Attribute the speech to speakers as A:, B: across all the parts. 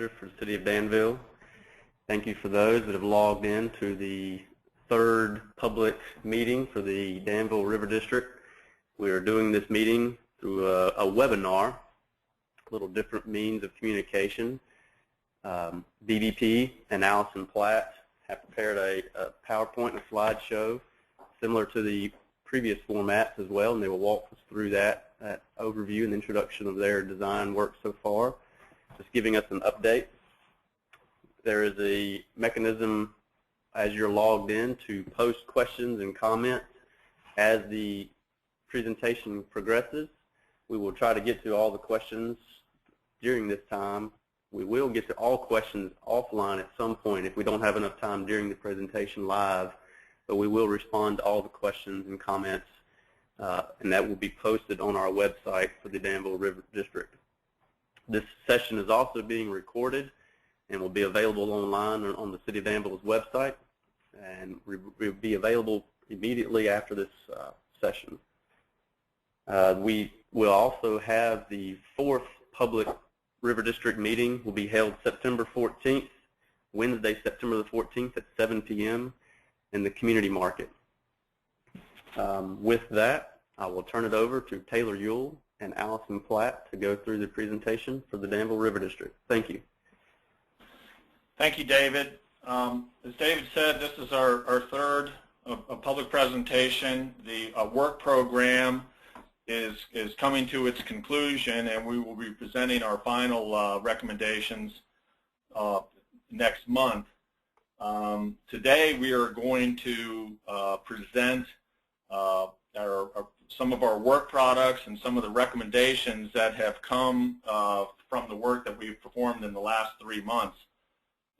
A: Manager for the City of Danville. Thank you for those that have logged in to the third public meeting for the Danville River District. We are doing this meeting through a webinar, a little different means of communication. BVP and Allison Platt have prepared a PowerPoint and a slideshow similar to the previous formats as well, and they will walk us through that overview and introduction of their design work so far, just giving us an update. There is a mechanism as you're logged in to post questions and comments as the presentation progresses. We will try to get to all the questions during this time. We will get to all questions offline at some point if we don't have enough time during the presentation live, but we will respond to all the questions and comments, and that will be posted on our website for the Danville River District. This session is also being recorded and will be available online on the City of Danville's website, and will be available immediately after this session. We will also have the fourth public River District meeting will be held September 14th, Wednesday, September the 14th at 7 p.m. in the community market. With that, I will turn it over to Taylor Ewell and Allison Platt to go through the presentation for the Danville River District. Thank you.
B: Thank you, David. As David said, this is our third public presentation. The work program is coming to its conclusion, and we will be presenting our final recommendations next month. Today we are going to present some of our work products and some of the recommendations that have come from the work that we've performed in the last 3 months.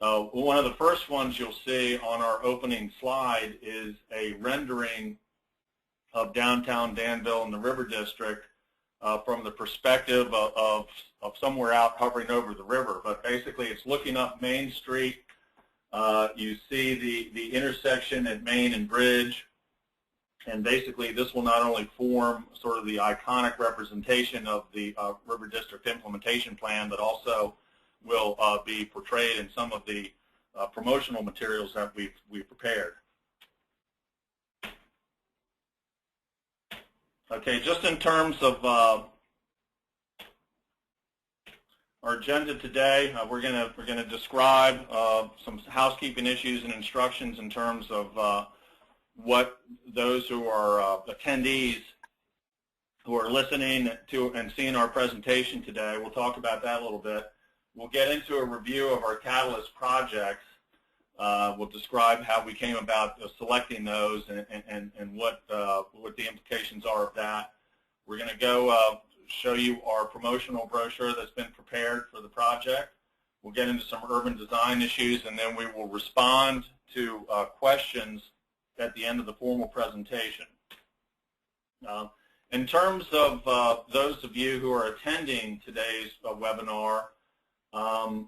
B: One of the first ones you'll see on our opening slide is a rendering of downtown Danville and the River District from the perspective of somewhere out hovering over the river. But basically it's looking up Main Street. You see the intersection at Main and Bridge, and basically this will not only form sort of the iconic representation of the River District implementation plan, but also will be portrayed in some of the promotional materials that we've prepared. Okay, just in terms of our agenda today, we're gonna describe some housekeeping issues and instructions in terms of what those who are attendees who are listening to and seeing our presentation today. We'll talk about that a little bit. We'll get into a review of our Catalyst projects. We'll describe how we came about selecting those and what the implications are of that. We're going to go show you our promotional brochure that's been prepared for the project. We'll get into some urban design issues, and then we will respond to questions at the end of the formal presentation. In terms of those of you who are attending today's webinar,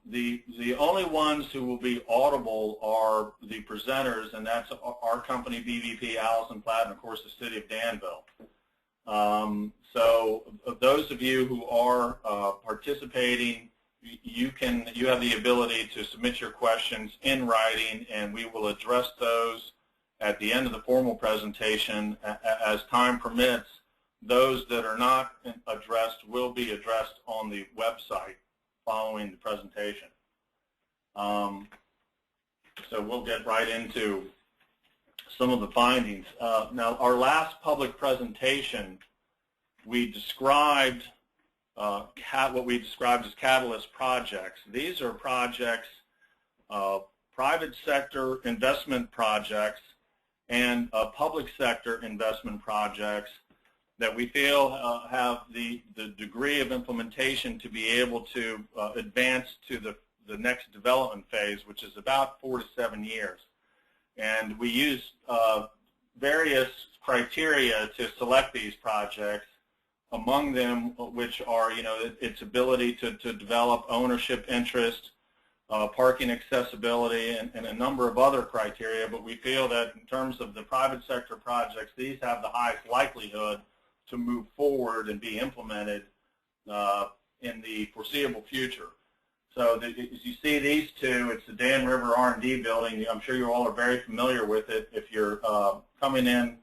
B: the only ones who will be audible are the presenters, and that's our company, BVP, Allison Platt, and of course the City of Danville. So those of you who are participating, you have the ability to submit your questions in writing, and we will address those at the end of the formal presentation. As time permits, those that are not addressed will be addressed on the website following the presentation. So we'll get right into some of the findings. Now, our last public presentation, we described what we described as Catalyst projects. These are projects, private sector investment projects and public sector investment projects that we feel have the degree of implementation to be able to advance to the next development phase, which is about 4 to 7 years. And we use various criteria to select these projects, among them which are, its ability to develop ownership interest, parking accessibility, and a number of other criteria. But we feel that in terms of the private sector projects, these have the highest likelihood to move forward and be implemented in the foreseeable future. So as you see these two, it's the Dan River R&D building. I'm sure you all are very familiar with it. If you're coming in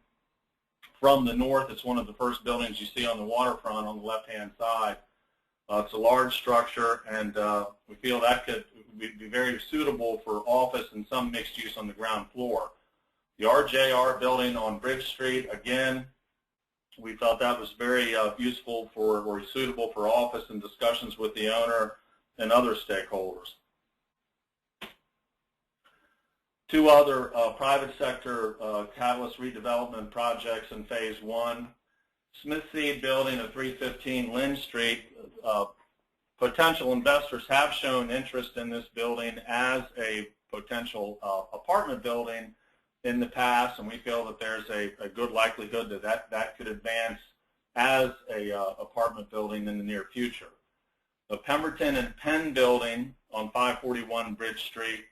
B: from the north, it's one of the first buildings you see on the waterfront on the left-hand side. It's a large structure, and we feel that could be very suitable for office and some mixed use on the ground floor. The RJR building on Bridge Street, again, we felt that was very useful for or suitable for office and discussions with the owner and other stakeholders. Two other private sector catalyst redevelopment projects in phase one. Smith Seed building at 315 Lynn Street. Potential investors have shown interest in this building as a potential apartment building in the past, and we feel that there's a good likelihood that could advance as a apartment building in the near future. The Pemberton and Penn building on 541 Bridge Street.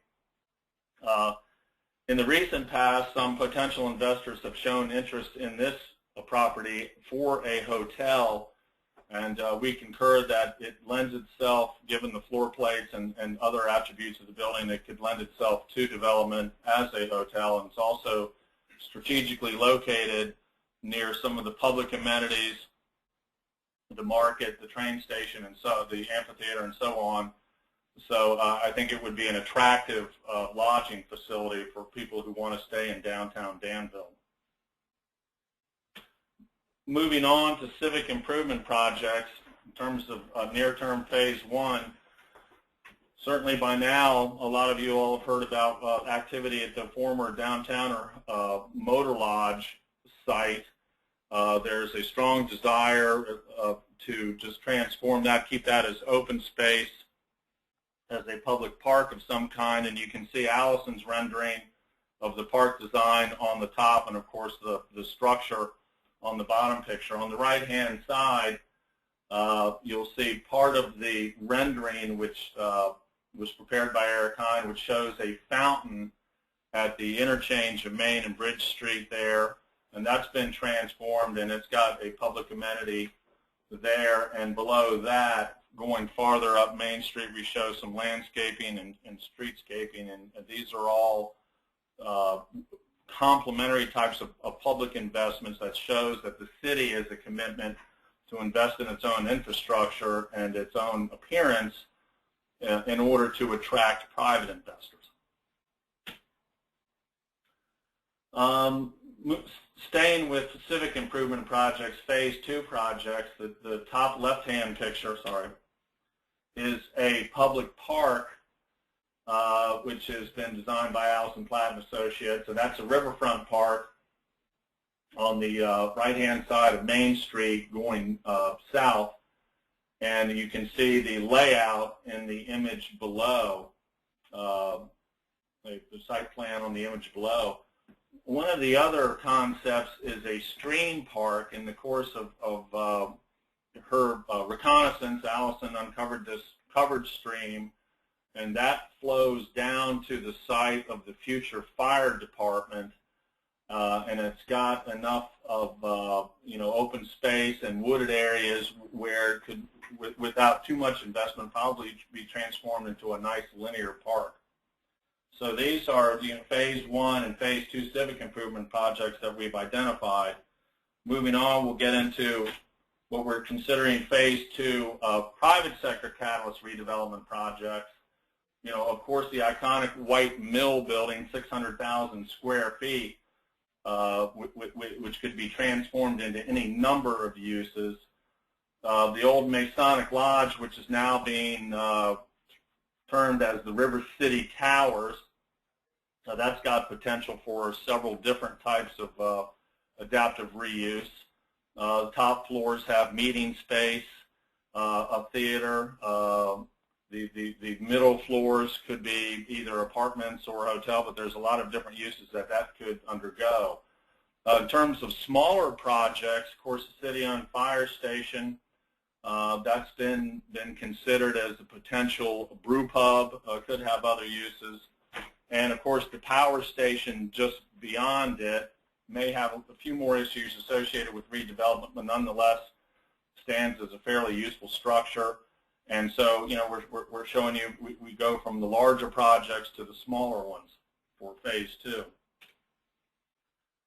B: In the recent past, some potential investors have shown interest in this property for a hotel, and we concur that it lends itself, given the floor plates and other attributes of the building, it could lend itself to development as a hotel. And it's also strategically located near some of the public amenities, the market, the train station, and so the amphitheater and so on. So I think it would be an attractive lodging facility for people who want to stay in downtown Danville. Moving on to civic improvement projects in terms of near-term phase one, certainly by now a lot of you all have heard about activity at the former downtown or motor lodge site. There's a strong desire to just transform that, keep that as open space, as a public park of some kind, and you can see Allison's rendering of the park design on the top, and of course the structure on the bottom picture. On the right-hand side, you'll see part of the rendering, which was prepared by Eric Hine, which shows a fountain at the interchange of Main and Bridge Street there, and that's been transformed, and it's got a public amenity there. And below that, going farther up Main Street, we show some landscaping and streetscaping, and these are all complementary types of public investments that shows that the city has a commitment to invest in its own infrastructure and its own appearance in order to attract private investors. Staying with civic improvement projects, phase two projects, the top left-hand picture, is a public park which has been designed by Allison Platt and Associates, and that's a riverfront park on the right-hand side of Main Street going south, and you can see the layout in the image below, the site plan on the image below. One of the other concepts is a stream park. In the course of her reconnaissance, Allison uncovered this covered stream, and that flows down to the site of the future fire department, and it's got enough of open space and wooded areas where it could, without too much investment, probably be transformed into a nice linear park. So these are phase one and phase two civic improvement projects that we've identified. Moving on, we'll get into what we're considering phase two of private sector catalyst redevelopment projects. Of course, the iconic White Mill building, 600,000 square feet, which could be transformed into any number of uses. The old Masonic Lodge, which is now being termed as the River City Towers, that's got potential for several different types of adaptive reuse. The top floors have meeting space, a theater. The middle floors could be either apartments or a hotel, but there's a lot of different uses that could undergo. In terms of smaller projects, of course, the city-owned fire station, that's been considered as a potential brew pub, could have other uses. And, of course, the power station just beyond it may have a few more issues associated with redevelopment, but nonetheless stands as a fairly useful structure. And so, you know, we're showing you we go from the larger projects to the smaller ones for Phase 2.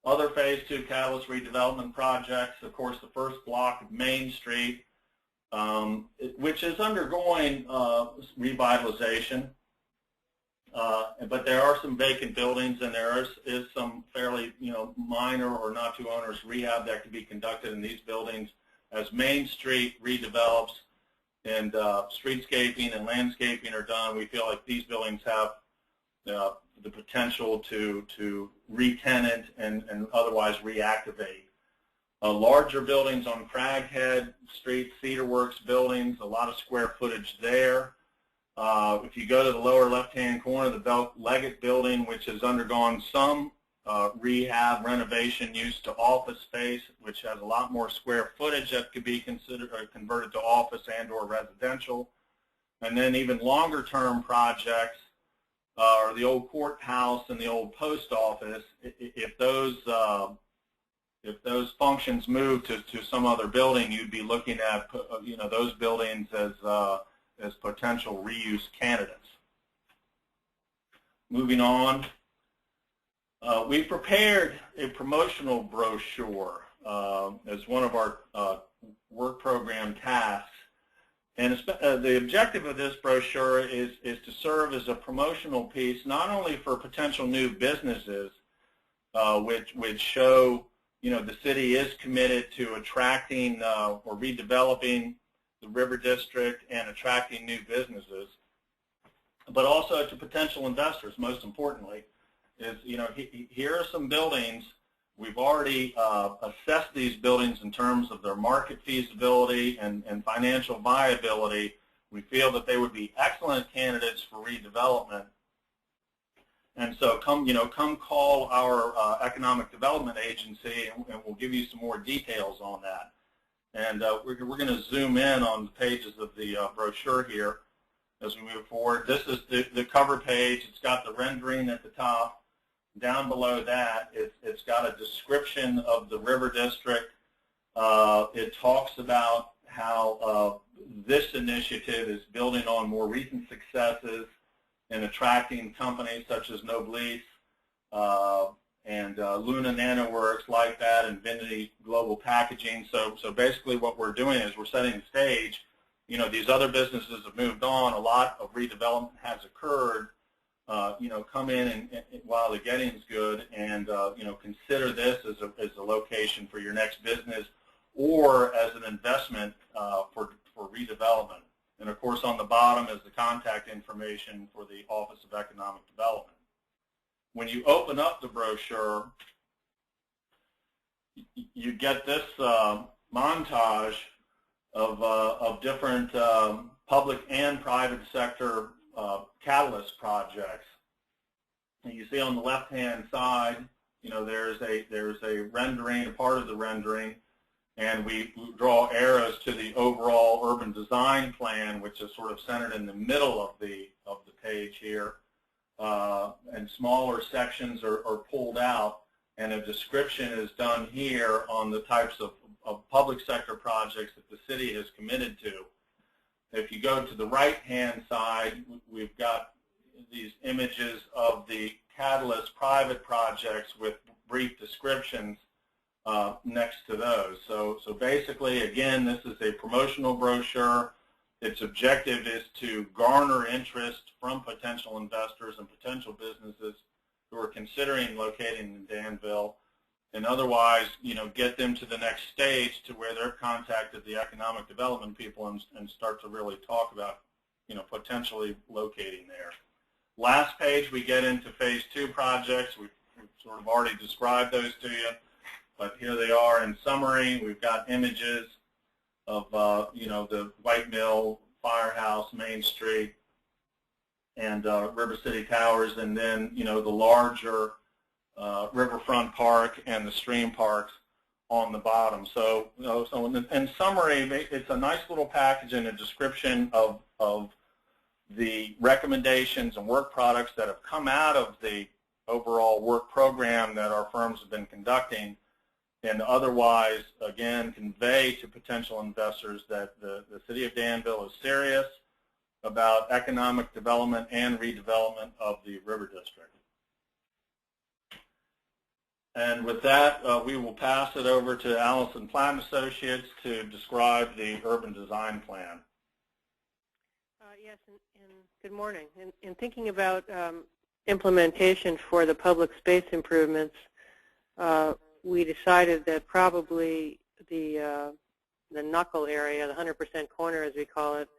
B: Other Phase 2 catalyst redevelopment projects, of course, the first block of Main Street, which is undergoing revitalization. But there are some vacant buildings, and there is some fairly, you know, minor or not too onerous rehab that can be conducted in these buildings as Main Street redevelops and streetscaping and landscaping are done. We feel like these buildings have the potential to re-tenant and otherwise reactivate. Larger buildings on Craghead Street, Cedar Works buildings, a lot of square footage there. If you go to the lower left-hand corner, the Belt Leggett building, which has undergone some rehab, renovation, used to office space, which has a lot more square footage that could be considered converted to office and/or residential. And then even longer-term projects are the old courthouse and the old post office. If those functions move to some other building, you'd be looking at, you know, those buildings as potential reuse candidates. Moving on, we prepared a promotional brochure as one of our work program tasks. And the objective of this brochure is to serve as a promotional piece, not only for potential new businesses, which show, you know, the city is committed to attracting or redeveloping the River District and attracting new businesses, but also to potential investors. Most importantly, is, you know, here are some buildings. We've already assessed these buildings in terms of their market feasibility and financial viability. We feel that they would be excellent candidates for redevelopment. And so come call our economic development agency, and we'll give you some more details on that. And we're going to zoom in on the pages of the brochure here as we move forward. This is the cover page. It's got the rendering at the top. Down below that, it's got a description of the River District. It talks about how this initiative is building on more recent successes in attracting companies such as Noblesse and Luna NanoWorks like that, and Vinity Global Packaging. So basically what we're doing is we're setting the stage. You know, these other businesses have moved on. A lot of redevelopment has occurred. You know, come in and while the getting's good, and you know, consider this as a location for your next business or as an investment for redevelopment. And of course, on the bottom is the contact information for the Office of Economic Development. When you open up the brochure, you get this montage of different public and private sector catalyst projects. And you see on the left-hand side, you know, there's a rendering, a part of the rendering, and we draw arrows to the overall urban design plan, which is sort of centered in the middle of the page here. And smaller sections are pulled out, and a description is done here on the types of public sector projects that the city has committed to. If you go to the right-hand side, we've got these images of the catalyst private projects with brief descriptions next to those. So basically, again, this is a promotional brochure. Its objective is to garner interest from potential investors and potential businesses who are considering locating in Danville, and otherwise, you know, get them to the next stage to where they're contacted the economic development people and start to really talk about, you know, potentially locating there. Last page, we get into Phase 2 projects. We've sort of already described those to you, but here they are in summary. We've got images of, you know, the White Mill, Firehouse, Main Street, and River City Towers, and then, you know, the larger Riverfront Park and the stream parks on the bottom. So, you know, so in summary, it's a nice little package and a description of the recommendations and work products that have come out of the overall work program that our firms have been conducting. and otherwise, again, convey to potential investors that the City of Danville is serious about economic development and redevelopment of the River District. And with that, we will pass it over to Allison Platt Associates to describe the urban design plan.
C: Yes, and good morning. In thinking about implementation for the public space improvements, we decided that probably the knuckle area, the 100% corner as we call it,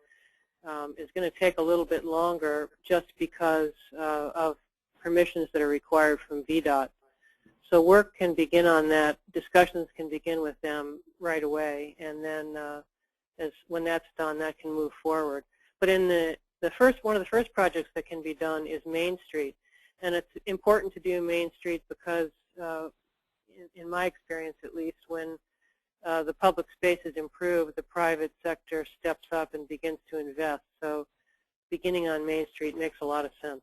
C: is going to take a little bit longer just because of permissions that are required from VDOT. So work can begin on that. Discussions can begin with them right away, and then when that's done, that can move forward. But in one of the first projects that can be done is Main Street, and it's important to do Main Street because, in my experience at least, when the public space is improved, the private sector steps up and begins to invest. So beginning on Main Street makes a lot of sense.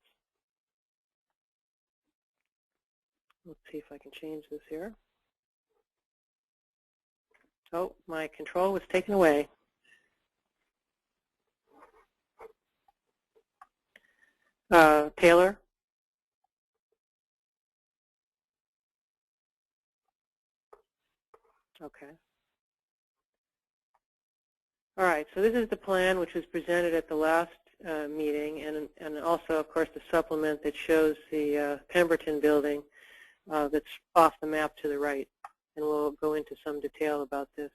C: Let's see if I can change this here. Oh, my control was taken away. Taylor? Okay. All right, so this is the plan which was presented at the last meeting, and also, of course, the supplement that shows the Pemberton building that's off the map to the right, and we'll go into some detail about this.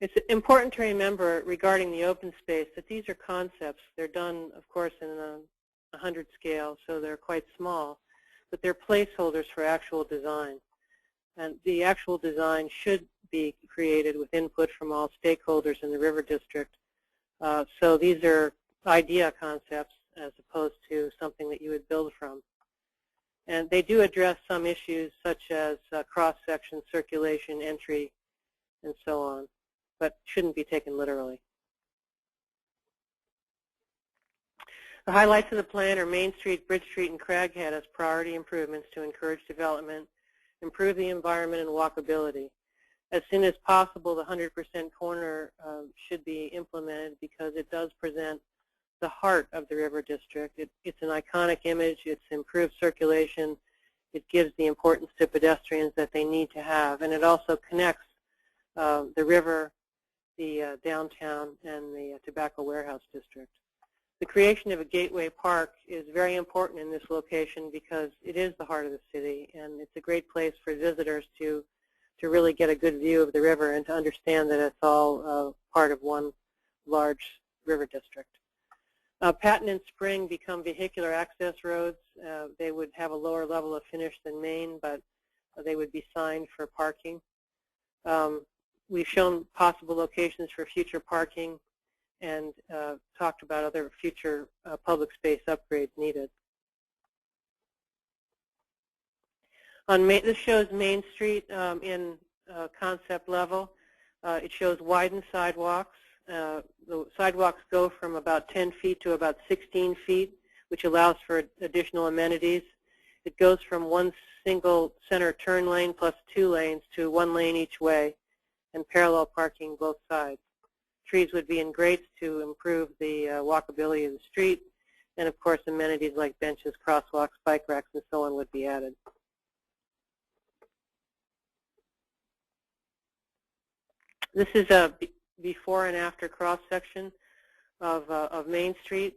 C: It's important to remember regarding the open space that these are concepts. They're done, of course, in a 100 scale, so they're quite small, but they're placeholders for actual design. And the actual design should be created with input from all stakeholders in the River District. So these are idea concepts as opposed to something that you would build from. And they do address some issues such as cross-section, circulation, entry, and so on, but shouldn't be taken literally. The highlights of the plan are Main Street, Bridge Street, and Craghead as priority improvements to encourage development, improve the environment, and walkability. As soon as possible, the 100% corner should be implemented because it does present the heart of the River District. It's an iconic image. It's improved circulation. It gives the importance to pedestrians that they need to have, and it also connects the river, the downtown, and the Tobacco Warehouse District. The creation of a gateway park is very important in this location because it is the heart of the city, and it's a great place for visitors to really get a good view of the river and to understand that it's all part of one large river district. Patton and Spring become vehicular access roads. They would have a lower level of finish than Main, but they would be signed for parking. We've shown possible locations for future parking and talked about other future public space upgrades needed. This shows Main Street in concept level. It shows widened sidewalks. The sidewalks go from about 10 feet to about 16 feet, which allows for additional amenities. It goes from one single center turn lane plus 2 lanes to 1 lane each way, and parallel parking both sides. Trees would be in grates to improve the walkability of the street, and of course amenities like benches, crosswalks, bike racks, and so on would be added. This is a before and after cross-section of Main Street,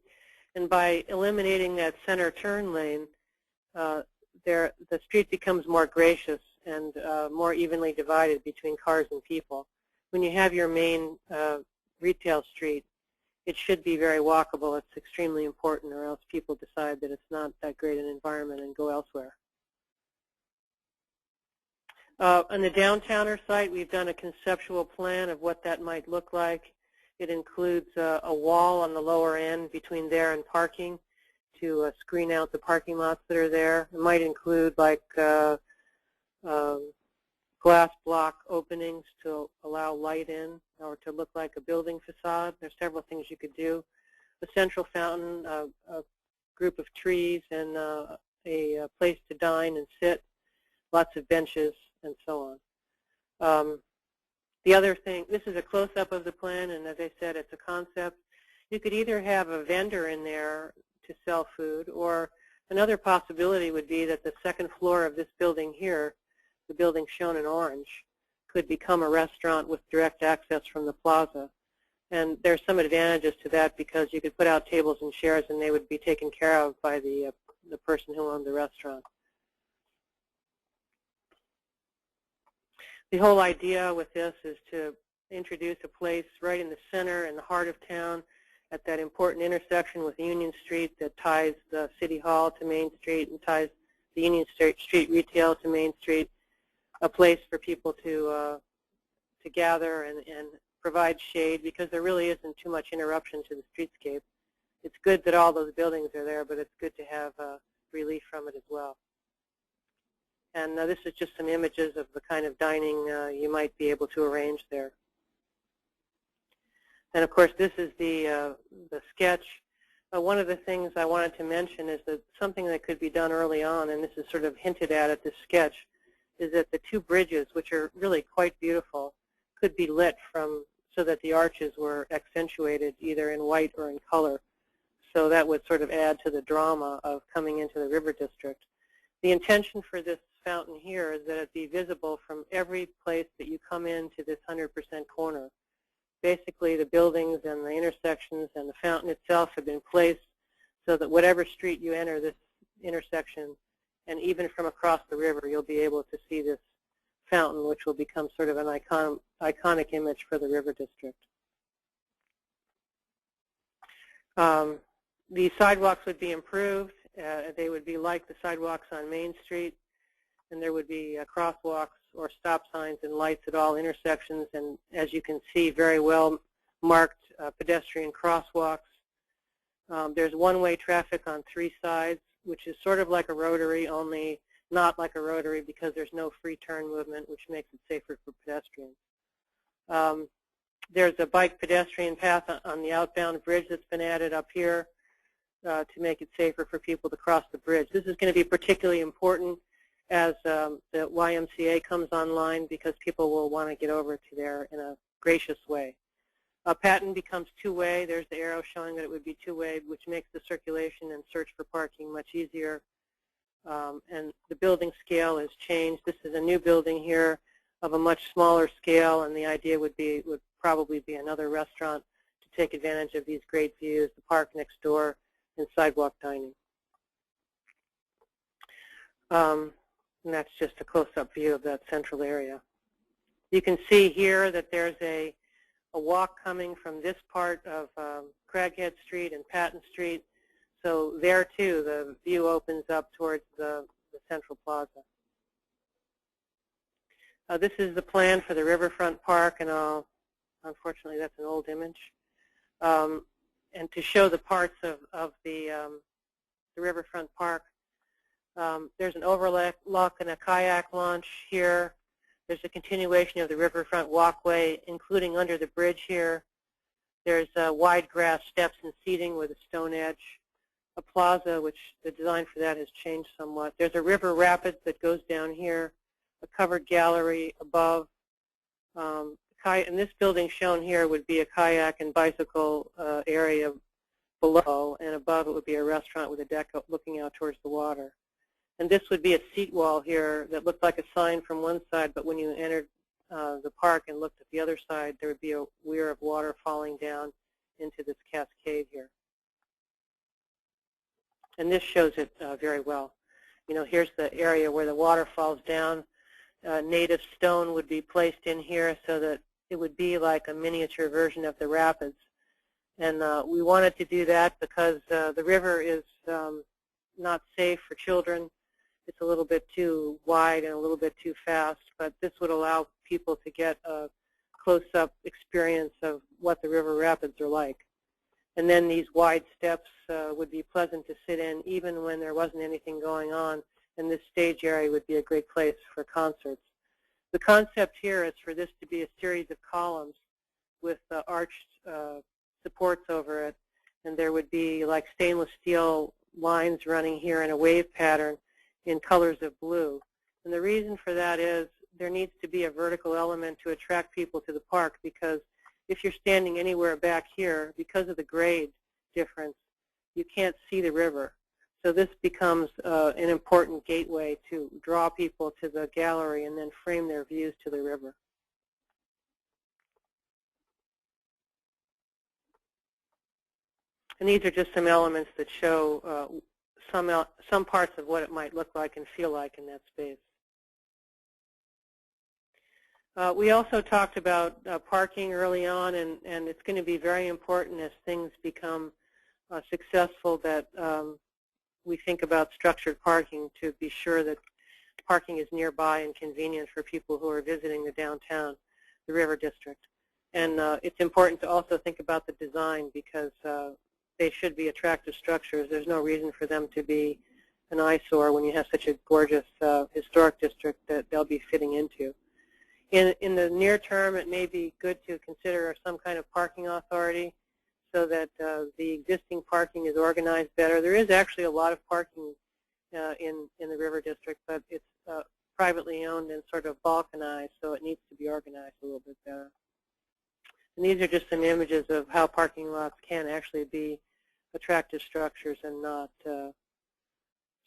C: and by eliminating that center turn lane, the street becomes more gracious and more evenly divided between cars and people. When you have your main retail street, it should be very walkable. It's extremely important, or else people decide that it's not that great an environment and go elsewhere. On the downtowner site, we've done a conceptual plan of what that might look like. It includes a wall on the lower end between there and parking to screen out the parking lots that are there. It might include like glass block openings to allow light in or to look like a building facade. There's several things you could do. A central fountain, a group of trees, and a place to dine and sit. lots of benches, and so on. The other thing, this is a close-up of the plan, and as I said, it's a concept. You could either have a vendor in there to sell food, or another possibility would be that the second floor of this building here, the building shown in orange, could become a restaurant with direct access from the plaza. And there's some advantages to that because you could put out tables and chairs and they would be taken care of by the person who owned the restaurant. The whole idea with this is to introduce a place right in the center, in the heart of town, at that important intersection with Union Street that ties the City Hall to Main Street and ties the Union Street retail to Main Street, a place for people to gather and provide shade, because there really isn't too much interruption to the streetscape. It's good that all those buildings are there, but it's good to have relief from it as well. And this is just some images of the kind of dining you might be able to arrange there. And of course, this is the sketch. One of the things I wanted to mention is that something that could be done early on, and this is sort of hinted at this sketch, is that the two bridges, which are really quite beautiful, could be lit so that the arches were accentuated either in white or in color. So that would sort of add to the drama of coming into the river district. The intention for this fountain here is that it be visible from every place that you come into this 100% corner. Basically, the buildings and the intersections and the fountain itself have been placed so that whatever street you enter this intersection, and even from across the river, you'll be able to see this fountain, which will become sort of an iconic image for the river district. The sidewalks would be improved. They would be like the sidewalks on Main Street, and there would be crosswalks or stop signs and lights at all intersections, and as you can see, very well marked pedestrian crosswalks. There's one-way traffic on 3 sides, which is sort of like a rotary, only not like a rotary because there's no free turn movement, which makes it safer for pedestrians. There's a bike pedestrian path on the outbound bridge that's been added up here to make it safer for people to cross the bridge. This is going to be particularly important as the YMCA comes online, because people will want to get over to there in a gracious way. Patton becomes 2-way. There's the arrow showing that it would be 2-way, which makes the circulation and search for parking much easier. And the building scale has changed. This is a new building here of a much smaller scale, and the idea would probably be another restaurant to take advantage of these great views, the park next door, and sidewalk dining. And that's just a close-up view of that central area. You can see here that there's a walk coming from this part of Craghead Street and Patton Street. So there, too, the view opens up towards the central plaza. This is the plan for the Riverfront Park, and unfortunately that's an old image. And to show the parts of the Riverfront Park, there's an overlook and a kayak launch here. There's a continuation of the Riverfront walkway, including under the bridge here. There's wide grass steps and seating with a stone edge. A plaza, which the design for that has changed somewhat. There's a river rapid that goes down here, a covered gallery above. And this building shown here would be a kayak and bicycle area below, and above it would be a restaurant with a deck looking out towards the water. And this would be a seat wall here that looked like a sign from one side, but when you entered the park and looked at the other side, there would be a weir of water falling down into this cascade here. And this shows it very well. You know, here's the area where the water falls down. Native stone would be placed in here so that it would be like a miniature version of the rapids. And we wanted to do that because the river is not safe for children. It's a little bit too wide and a little bit too fast, but this would allow people to get a close-up experience of what the river rapids are like. And then these wide steps would be pleasant to sit in even when there wasn't anything going on, and this stage area would be a great place for concerts. The concept here is for this to be a series of columns with arched supports over it, and there would be like stainless steel lines running here in a wave pattern in colors of blue. And the reason for that is there needs to be a vertical element to attract people to the park, because if you're standing anywhere back here, because of the grade difference, you can't see the river. So this becomes an important gateway to draw people to the gallery and then frame their views to the river. And these are just some elements that show some parts of what it might look like and feel like in that space. We also talked about parking early on, and it's going to be very important as things become successful that we think about structured parking to be sure that parking is nearby and convenient for people who are visiting the downtown, the River District. And it's important to also think about the design, because they should be attractive structures. There's no reason for them to be an eyesore when you have such a gorgeous historic district that they'll be fitting into. In the near term, it may be good to consider some kind of parking authority so that the existing parking is organized better. There is actually a lot of parking in the River District, but it's privately owned and sort of balkanized, so it needs to be organized a little bit better. And these are just some images of how parking lots can actually be attractive structures and not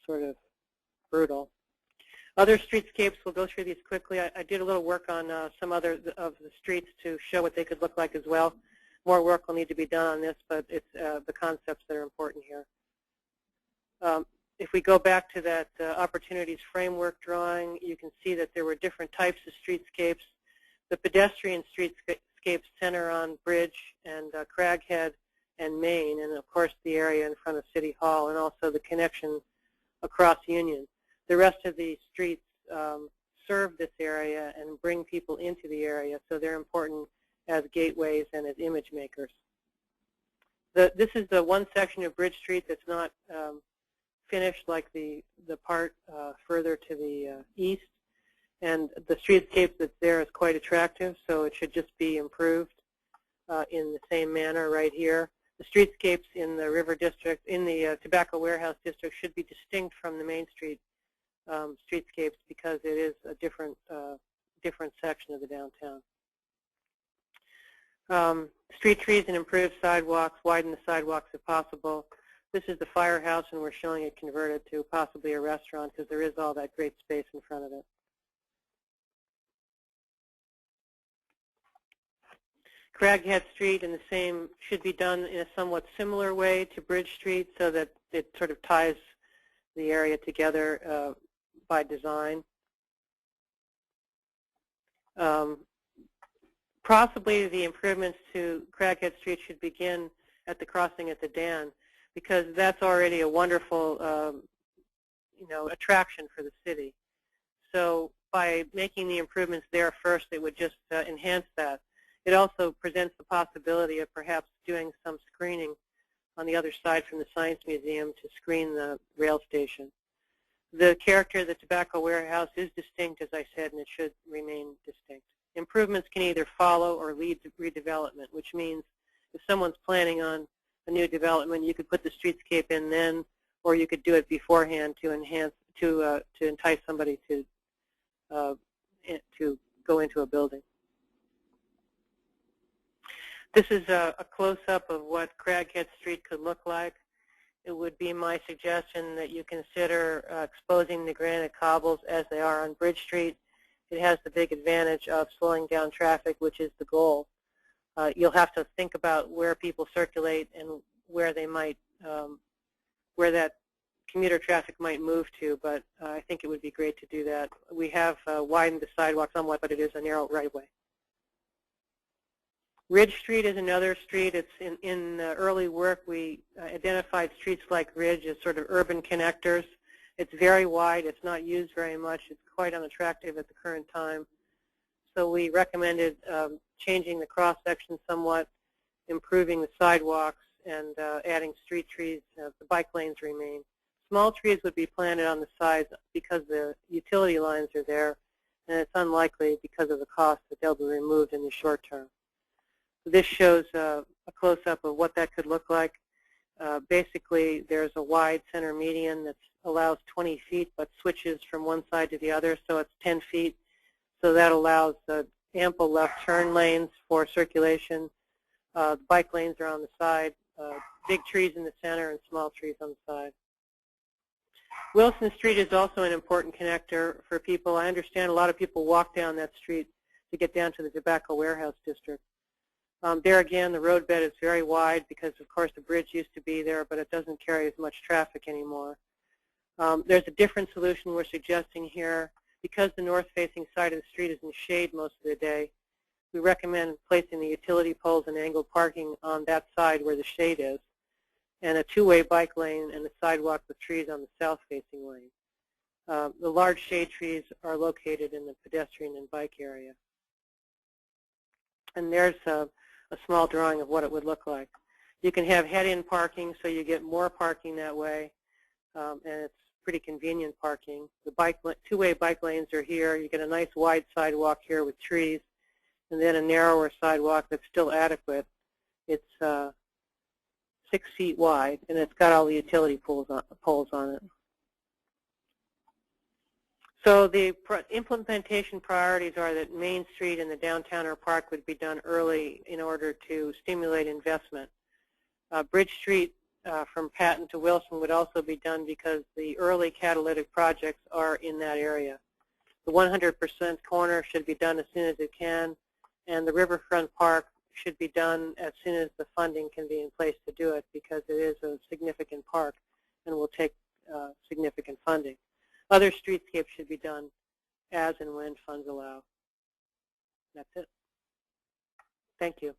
C: sort of brutal. Other streetscapes, we'll go through these quickly. I did a little work on some other of the streets to show what they could look like as well. More work will need to be done on this, but it's the concepts that are important here. If we go back to that opportunities framework drawing, you can see that there were different types of streetscapes. The pedestrian streetscapes center on Bridge and Craghead and Main, and of course the area in front of City Hall, and also the connection across Union. The rest of the streets serve this area and bring people into the area, so they're important as gateways and as image makers. This is the one section of Bridge Street that's not finished, like the part further to the east, and the streetscape that's there is quite attractive, so it should just be improved in the same manner right here. The streetscapes in the River District, in the Tobacco Warehouse District, should be distinct from the Main Street streetscapes because it is a different section of the downtown. Street trees and improved sidewalks, widen the sidewalks if possible. This is the firehouse, and we're showing it converted to possibly a restaurant because there is all that great space in front of it. Craghead Street in the same should be done in a somewhat similar way to Bridge Street so that it sort of ties the area together by design. Possibly the improvements to Craghead Street should begin at the crossing at the Dan, because that's already a wonderful attraction for the city. So by making the improvements there first, it would just enhance that. It also presents the possibility of perhaps doing some screening on the other side from the Science Museum to screen the rail station. The character of the Tobacco Warehouse is distinct, as I said, and it should remain distinct. Improvements can either follow or lead to redevelopment, which means if someone's planning on a new development, you could put the streetscape in then, or you could do it beforehand to entice somebody to go into a building. This is a close-up of what Craghead Street could look like. It would be my suggestion that you consider exposing the granite cobbles as they are on Bridge Street. It has the big advantage of slowing down traffic, which is the goal. You'll have to think about where people circulate and where they might, where that commuter traffic might move to, but I think it would be great to do that. We have widened the sidewalk somewhat, but it is a narrow right-of-way. Ridge Street is another street. It's in early work. We identified streets like Ridge as sort of urban connectors. It's very wide. It's not used very much. It's quite unattractive at the current time. So we recommended changing the cross-section somewhat, improving the sidewalks, and adding street trees. The bike lanes remain. Small trees would be planted on the sides because the utility lines are there, and it's unlikely because of the cost that they'll be removed in the short term. This shows a close-up of what that could look like. Basically, there's a wide center median that's allows 20 feet but switches from one side to the other, so it's 10 feet. So that allows ample left turn lanes for circulation. Bike lanes are on the side, big trees in the center and small trees on the side. Wilson Street is also an important connector for people. I understand a lot of people walk down that street to get down to the tobacco warehouse district. There again, the roadbed is very wide because, of course, the bridge used to be there, but it doesn't carry as much traffic anymore. There's a different solution we're suggesting here. Because the north-facing side of the street is in shade most of the day, we recommend placing the utility poles and angled parking on that side where the shade is, and a two-way bike lane and a sidewalk with trees on the south-facing lane. The large shade trees are located in the pedestrian and bike area. And there's a small drawing of what it would look like. You can have head-in parking, so you get more parking that way, and it's pretty convenient parking. The two-way bike lanes are here. You get a nice wide sidewalk here with trees, and then a narrower sidewalk that's still adequate. It's 6 feet wide, and it's got all the utility poles on it. So the implementation priorities are that Main Street and the downtown or park would be done early in order to stimulate investment. Bridge Street from Patton to Wilson would also be done because the early catalytic projects are in that area. The 100% corner should be done as soon as it can, and the Riverfront Park should be done as soon as the funding can be in place to do it, because it is a significant park and will take significant funding. Other streetscapes should be done as and when funds allow. That's it. Thank you.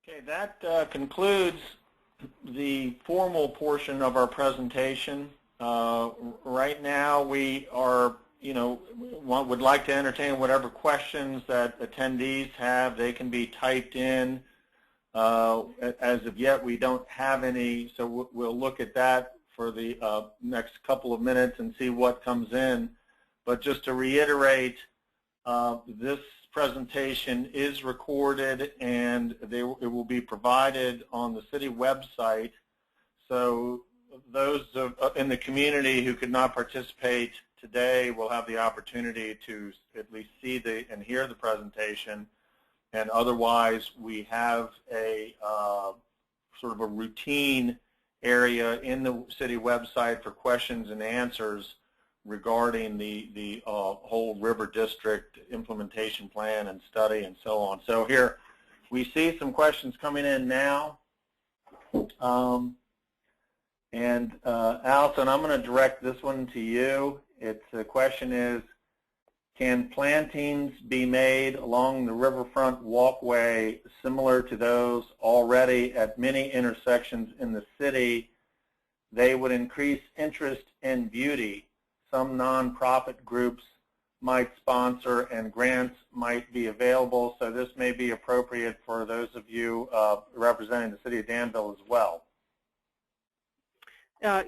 B: Okay, that concludes the formal portion of our presentation. Right now we are, would like to entertain whatever questions that attendees have. They can be typed in. As of yet, we don't have any, so we'll look at that for the next couple of minutes and see what comes in. But just to reiterate, this presentation is recorded and it will be provided on the city website. So those in the community who could not participate today will have the opportunity to at least see and hear the presentation. And otherwise, we have a sort of a routine area in the city website for questions and answers regarding the whole river district implementation plan and study and so on. So here we see some questions coming in now. Allison, I'm going to direct this one to you. The question is, can plantings be made along the riverfront walkway similar to those already at many intersections in the city? They would increase interest and beauty. Some nonprofit groups might sponsor and grants might be available, so this may be appropriate for those of you representing the city of Danville as well.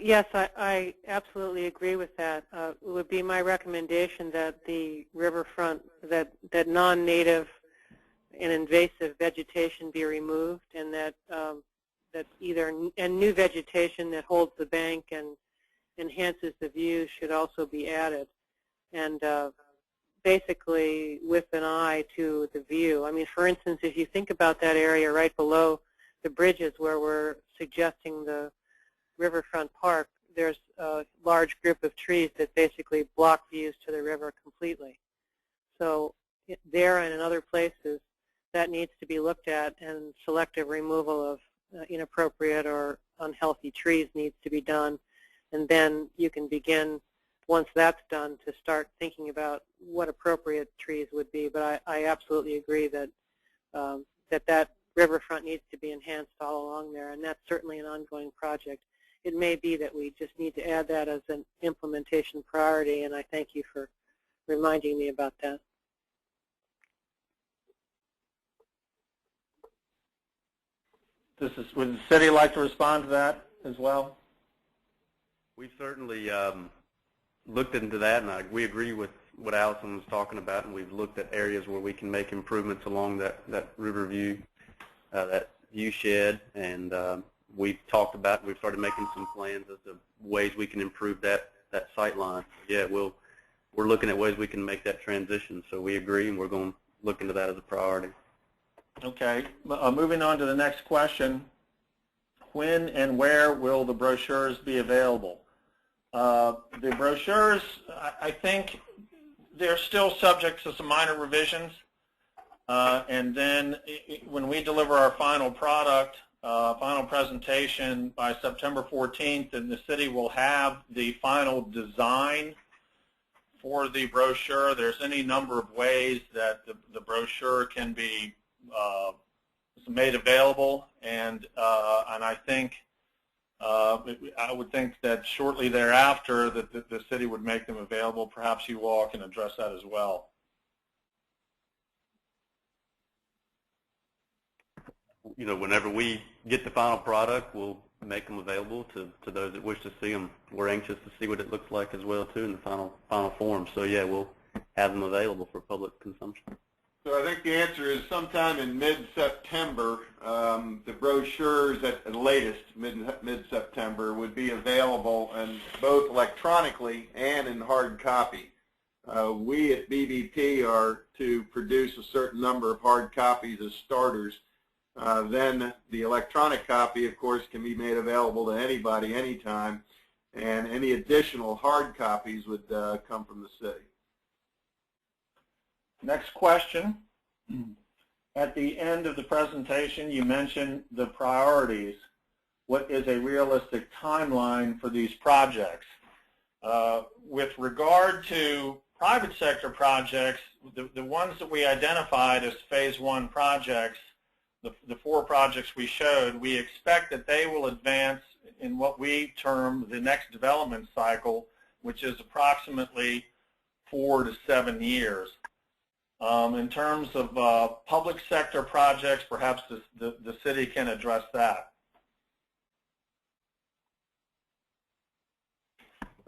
C: Yes, I absolutely agree with that. It would be my recommendation that the riverfront, that non-native and invasive vegetation be removed, and that new vegetation that holds the bank and enhances the view should also be added, and basically with an eye to the view. I mean, for instance, if you think about that area right below the bridges where we're suggesting the Riverfront Park, there's a large group of trees that basically block views to the river completely. So there and in other places, that needs to be looked at, and selective removal of inappropriate or unhealthy trees needs to be done. And then you can begin, once that's done, to start thinking about what appropriate trees would be. But I absolutely agree that that riverfront needs to be enhanced all along there, and that's certainly an ongoing project. It may be that we just need to add that as an implementation priority, and I thank you for reminding me about that.
B: Would the city like to respond to that as well?
A: We've certainly looked into that, and we agree with what Allison was talking about, and we've looked at areas where we can make improvements along that river view, that view shed, and we've talked about, we've started making some plans as to ways we can improve that sight line. Yeah, we're looking at ways we can make that transition. So we agree, and we're going to look into that as a priority.
B: Okay. Moving on to the next question. When and where will the brochures be available? The brochures, I think they're still subject to some minor revisions. And then when we deliver our final product, final presentation by September 14th, and the city will have the final design for the brochure. There's any number of ways that the brochure can be made available, and I think I would think that shortly thereafter that the city would make them available. Perhaps you all can address that as well.
A: You know, whenever we get the final product, we'll make them available to those that wish to see them. We're anxious to see what it looks like as well too in the final form. So yeah, we'll have them available for public consumption.
D: So I think the answer is sometime in mid-September, the brochures at the latest, mid-September, would be available, and both electronically and in hard copy. We at BBP are to produce a certain number of hard copies as starters. Then the electronic copy, of course, can be made available to anybody, anytime, and any additional hard copies would come from the city.
B: Next question. At the end of the presentation, you mentioned the priorities. What is a realistic timeline for these projects? With regard to private sector projects, the ones that we identified as phase 1 projects, the 4 projects we showed, we expect that they will advance in what we term the next development cycle, which is approximately 4 to 7 years. In terms of public sector projects, perhaps the city can address that.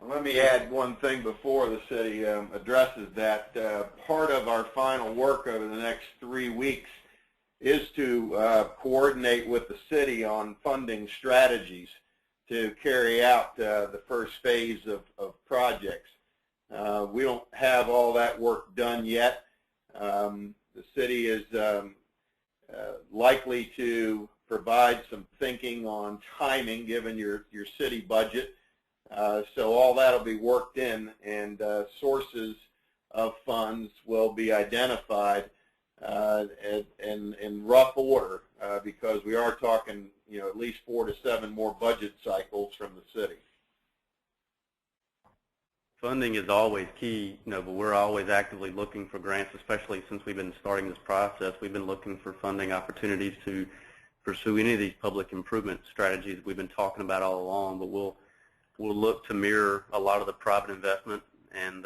D: Let me add one thing before the city addresses that. Part of our final work over the next 3 weeks is to coordinate with the city on funding strategies to carry out the first phase of projects. We don't have all that work done yet. The city is likely to provide some thinking on timing given your city budget. So all that will be worked in, and sources of funds will be identified in rough order because we are talking, at least 4 to 7 more budget cycles from the city.
A: Funding is always key, but we're always actively looking for grants, especially since we've been starting this process. We've been looking for funding opportunities to pursue any of these public improvement strategies we've been talking about all along, but we'll look to mirror a lot of the private investment and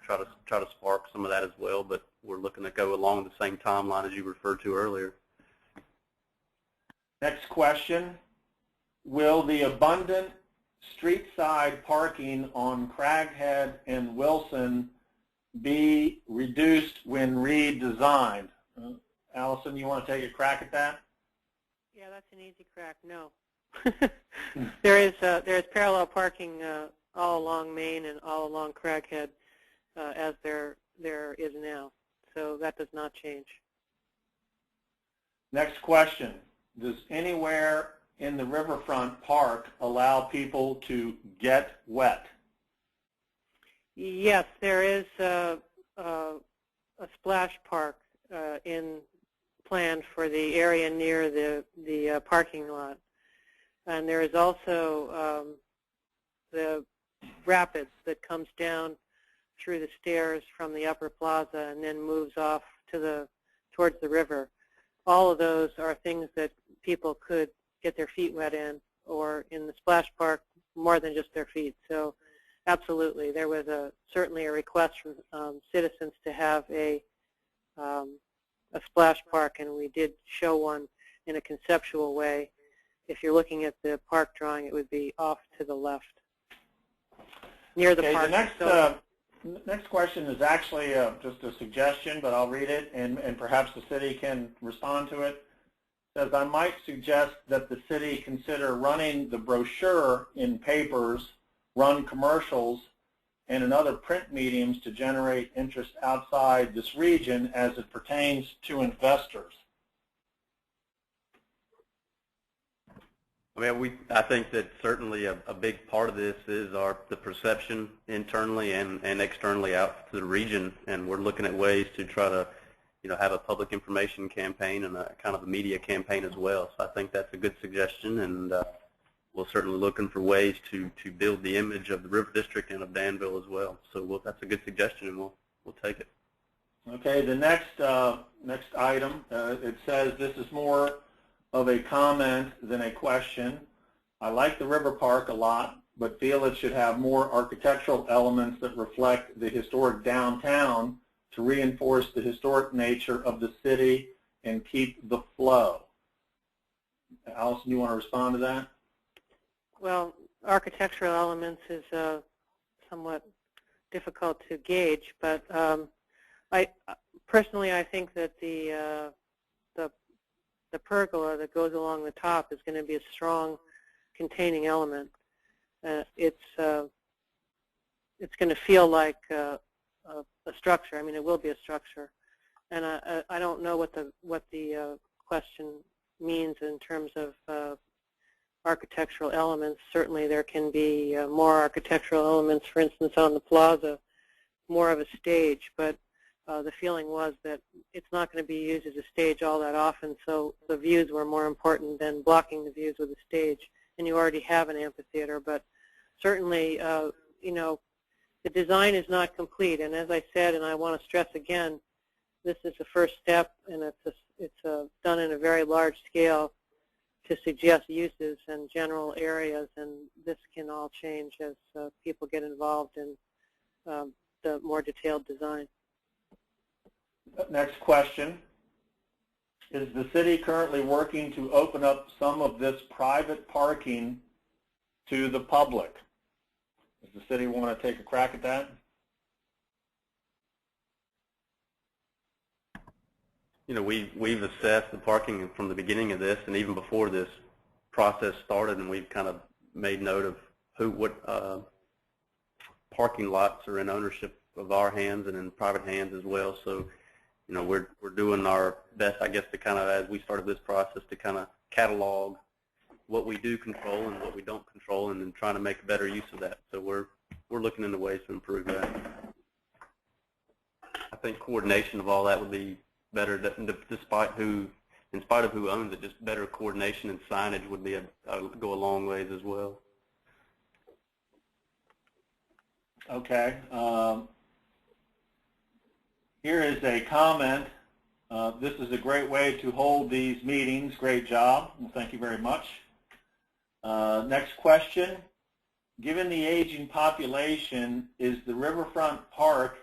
A: try to spark some of that as well, but we're looking to go along the same timeline as you referred to earlier.
B: Next question. Will the abundant street-side parking on Craghead and Wilson be reduced when redesigned? Allison, you want to take a crack at that?
C: Yeah, that's an easy crack. No. There is parallel parking all along Main and all along Craghead as there is now. So that does not change.
B: Next question. Does anywhere in the Riverfront Park allow people to get wet?
C: Yes, there is a splash park planned for the area near the parking lot. And there is also the rapids that comes down through the stairs from the upper plaza and then moves off towards the river. All of those are things that people could get their feet wet in, or in the splash park, more than just their feet. So absolutely, there was certainly a request from citizens to have a splash park, and we did show one in a conceptual way. If you're looking at the park drawing, it would be off to the left, near the park.
B: The next question is actually just a suggestion, but I'll read it, and perhaps the city can respond to it. says, I might suggest that the city consider running the brochure in papers, run commercials, and in other print mediums to generate interest outside this region as it pertains to investors.
A: I mean, I think that certainly a big part of this is the perception internally and externally out to the region, and we're looking at ways to try to, have a public information campaign and a kind of a media campaign as well. So I think that's a good suggestion, and we're certainly looking for ways to build the image of the River District and of Danville as well. So that's a good suggestion, and we'll take it.
B: Okay, the next item, it says this is more of a comment than a question. I like the River Park a lot, but feel it should have more architectural elements that reflect the historic downtown to reinforce the historic nature of the city and keep the flow. Allison, you want to respond to that?
C: Well, architectural elements is somewhat difficult to gauge, but I think that the pergola that goes along the top is going to be a strong containing element. It's going to feel like a structure. I mean, it will be a structure, and I don't know what the question means in terms of architectural elements. Certainly, there can be more architectural elements. For instance, on the plaza, more of a stage, but the feeling was that it's not going to be used as a stage all that often, so the views were more important than blocking the views with a stage. And you already have an amphitheater, but certainly, the design is not complete. And as I said, and I want to stress again, this is the first step, and it's done in a very large scale to suggest uses and general areas, and this can all change as people get involved in the more detailed design.
B: Next question. Is the city currently working to open up some of this private parking to the public? Does the city want to take a crack at that?
A: We've assessed the parking from the beginning of this, and even before this process started, and we've kind of made note of what parking lots are in ownership of our hands and in private hands as well. So, we're doing our best, I guess, to kind of, as we started this process, to kind of catalog what we do control and what we don't control, and then trying to make better use of that. So we're looking into ways to improve that. I think coordination of all that would be better, in spite of who owns it. Just better coordination and signage would be go a long ways as well.
B: Okay. Here is a comment. This is a great way to hold these meetings. Great job. Well, thank you very much. Next question. Given the aging population, is the Riverfront Park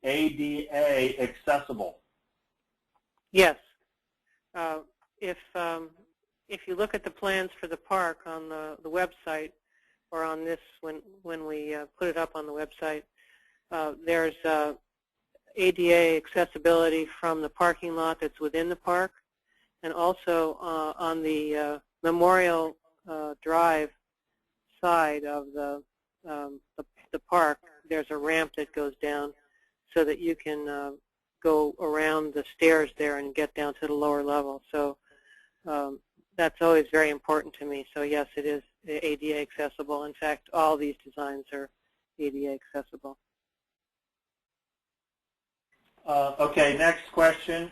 B: ADA accessible?
C: Yes. If you look at the plans for the park on the website, or on this when we put it up on the website, there's ADA accessibility from the parking lot that's within the park, and also on the Memorial Drive side of the park, there's a ramp that goes down so that you can go around the stairs there and get down to the lower level. So that's always very important to me. So yes, it is ADA accessible. In fact, all these designs are ADA accessible.
B: Okay, next question.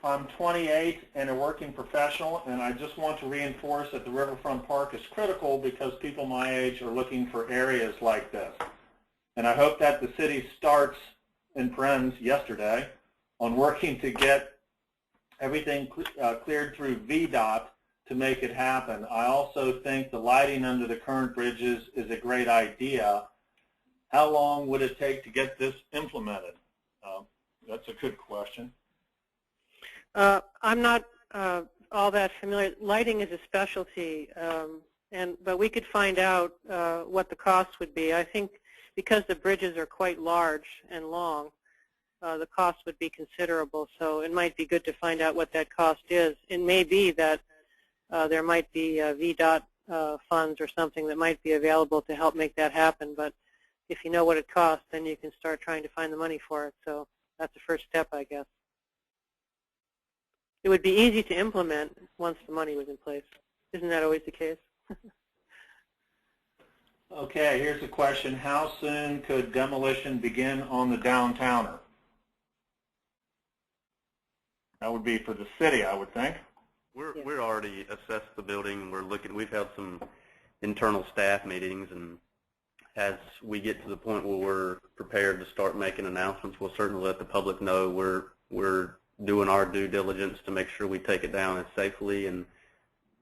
B: I'm 28 and a working professional, and I just want to reinforce that the Riverfront Park is critical because people my age are looking for areas like this. And I hope that the city starts, in parentheses, yesterday, on working to get everything cleared through VDOT to make it happen. I also think the lighting under the current bridges is a great idea. How long would it take to get this implemented? That's a good question.
C: I'm not all that familiar. Lighting is a specialty, but we could find out what the cost would be. I think because the bridges are quite large and long, the cost would be considerable. So it might be good to find out what that cost is. It may be that there might be VDOT funds or something that might be available to help make that happen. But if you know what it costs, then you can start trying to find the money for it. So that's the first step, I guess. It would be easy to implement once the money was in place. Isn't that always the case?
B: Okay, here's a question. How soon could demolition begin on the downtowner? That would be for the city, I would think.
A: We're already assessed the building. We're looking. We've had some internal staff meetings, and as we get to the point where we're prepared to start making announcements, we'll certainly let the public know we're doing our due diligence to make sure we take it down as safely and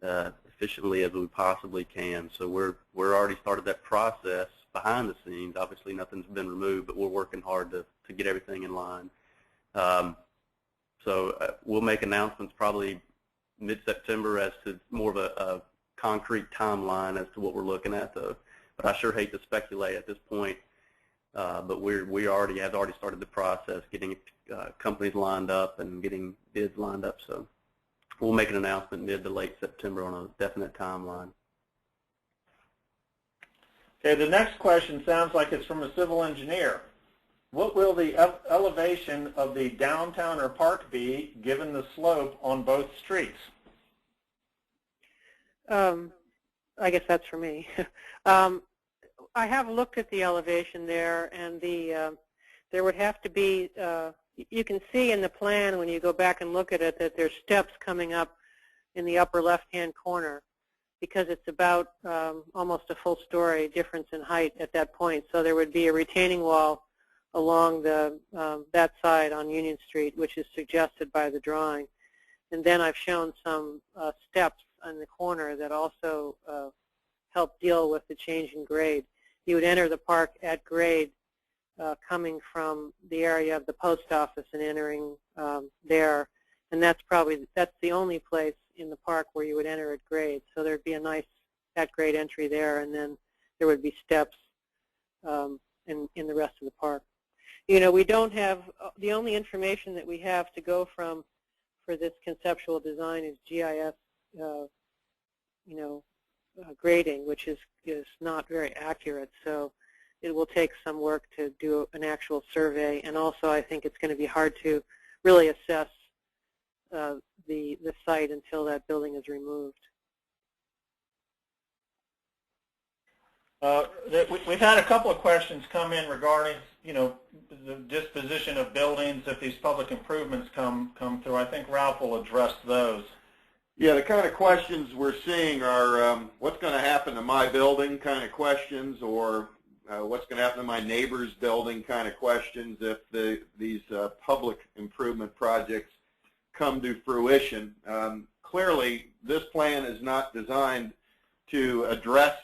A: efficiently as we possibly can. So we're already started that process behind the scenes. Obviously, nothing's been removed, but we're working hard to get everything in line. So we'll make announcements probably mid-September as to more of a concrete timeline as to what we're looking at, though. But I sure hate to speculate at this point. But we already have started the process, getting companies lined up and getting bids lined up. So we'll make an announcement mid to late September on a definite timeline.
B: Okay, the next question sounds like it's from a civil engineer. What will the elevation of the downtowner park be given the slope on both streets?
C: I guess that's for me. I have looked at the elevation there, and there would have to be, you can see in the plan when you go back and look at it that there's steps coming up in the upper left-hand corner because it's about almost a full story difference in height at that point. So there would be a retaining wall along that side on Union Street, which is suggested by the drawing. And then I've shown some steps on the corner that also help deal with the change in grade. You would enter the park at grade coming from the area of the post office and entering there. And that's the only place in the park where you would enter at grade. So there'd be a nice at-grade entry there, and then there would be steps in the rest of the park. You know, we don't have, the only information that we have to go from for this conceptual design is GIS, grading, which is not very accurate. So it will take some work to do an actual survey, and also I think it's going to be hard to really assess the site until that building is removed.
B: We've had a couple of questions come in regarding, the disposition of buildings if these public improvements come through. I think Ralph will address those.
D: Yeah, the kind of questions we're seeing are what's going to happen to my building kind of questions, or what's going to happen to my neighbor's building kind of questions if these public improvement projects come to fruition. Clearly, this plan is not designed to address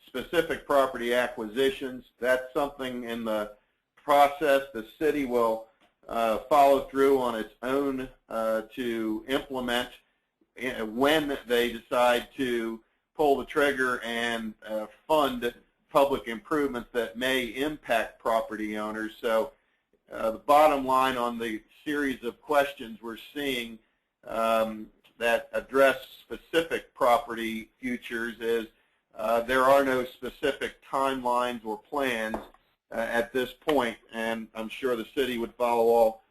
D: specific property acquisitions. That's something in the process the city will follow through on its own to implement when they decide to pull the trigger and fund public improvements that may impact property owners. So the bottom line on the series of questions we're seeing that address specific property futures is there are no specific timelines or plans at this point, and I'm sure the city would follow all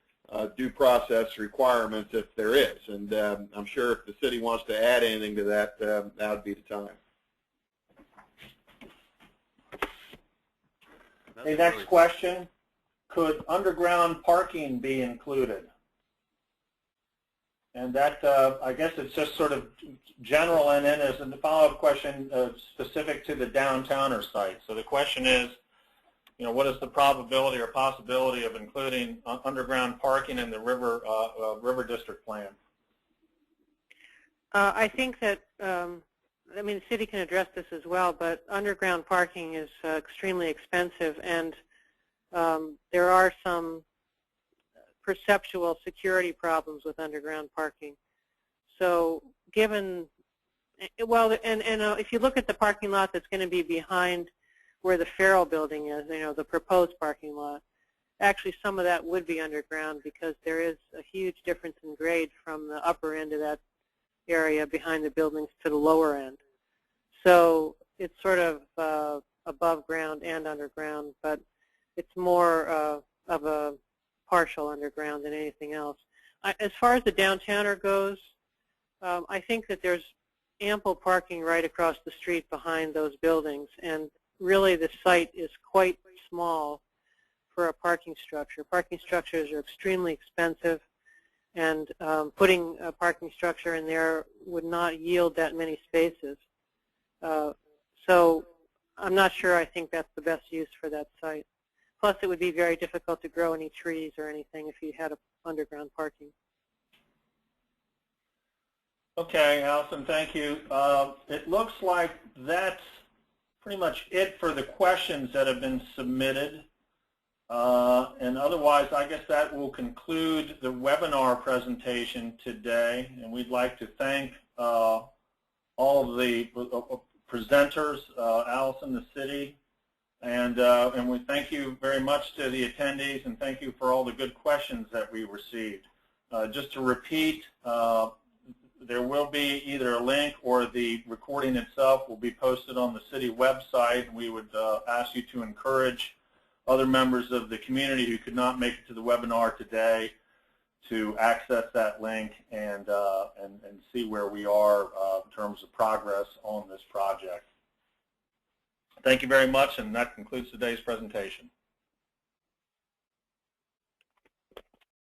D: due process requirements if there is. And I'm sure if the city wants to add anything to that, that would be the time.
B: The next question, could underground parking be included? And that, I guess it's just sort of general, and then as a follow-up question specific to the downtowner site. So the question is, what is the probability or possibility of including underground parking in the river district plan?
C: I think that, the city can address this as well, but underground parking is extremely expensive, and there are some perceptual security problems with underground parking. So given, if you look at the parking lot that's going to be behind where the Farrell building is, the proposed parking lot, actually some of that would be underground because there is a huge difference in grade from the upper end of that area behind the buildings to the lower end. So it's sort of above ground and underground, but it's more of a partial underground than anything else. As far as the downtowner goes, I think that there's ample parking right across the street behind those buildings, and really the site is quite small for a parking structure. Parking structures are extremely expensive, and putting a parking structure in there would not yield that many spaces. So I'm not sure I think that's the best use for that site. Plus, it would be very difficult to grow any trees or anything if you had underground parking.
B: Okay, Allison, thank you. It looks like that's pretty much it for the questions that have been submitted. And otherwise, I guess that will conclude the webinar presentation today. And we'd like to thank all of the presenters, Allison, the city, and we thank you very much to the attendees, and thank you for all the good questions that we received. Just to repeat, there will be either a link or the recording itself will be posted on the city website. We would ask you to encourage other members of the community who could not make it to the webinar today to access that link and see where we are in terms of progress on this project. Thank you very much, and that concludes today's presentation.